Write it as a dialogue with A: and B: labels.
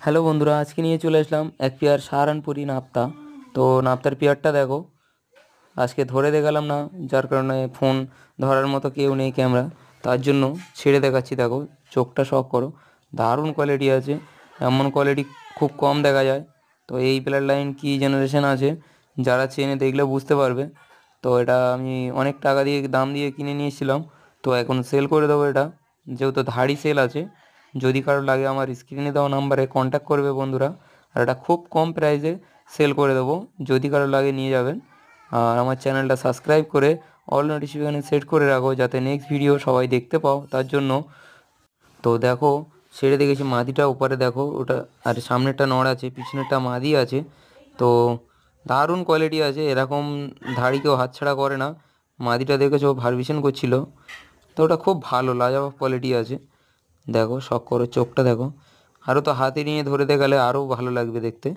A: Hello বন্ধুরা, আজকে নিয়ে চলে আসলাম এক পেয়ার সাহারানপুরি নাপ্তা। তো নাপ্তার পেয়ারটা দেখো, আজকে ধরে দেখালাম না, যার কারণে ফোন ধরার মতো কেউ নেই, ক্যামেরা, তার জন্য ছেড়ে দেখাচ্ছি। দেখো, চোখটা শখ করো, দারুণ কোয়ালিটি আছে। এমন কোয়ালিটি খুব কম দেখা যায়। তো এই প্লেয়ার লাইন কি জেনারেশন আছে, যারা চেনে দেখলে বুঝতে পারবে। তো এটা আমি অনেক টাকা দিয়ে দাম দিয়ে কিনে নিয়েছিলাম, তো এখন সেল করে দেবো এটা, যেহেতু ধাড়ি সেল আছে। যদি কারো লাগে আমার স্ক্রিনে দেওয়া নাম্বারে কন্ট্যাক্ট করবে বন্ধুরা। আর এটা খুব কম প্রাইসে সেল করে দেবো, যদি কারো লাগে নিয়ে যাবেন। আর আমার চ্যানেলটা সাবস্ক্রাইব করে অল নোটিফিকেশান সেট করে রাখো, যাতে নেক্সট ভিডিও সবাই দেখতে পাও, তার জন্য। তো দেখো, ছেড়ে দেখেছি, মাদিটা উপরে দেখো ওটা, আর সামনেরটা নড় আছে, পিছনেরটা মাদি আছে। তো দারুণ কোয়ালিটি আছে, এরকম ধাড়ি কেউ হাতছাড়া করে না। মাদিটা দেখেছো ভারবিশন করছিল, তো ওটা খুব ভালো লাজবাব কোয়ালিটি আছে। দেখো, শখ করো, চোখটা দেখো। আরও তো হাতে নিয়ে ধরে দেখালে আরও ভালো লাগবে দেখতে।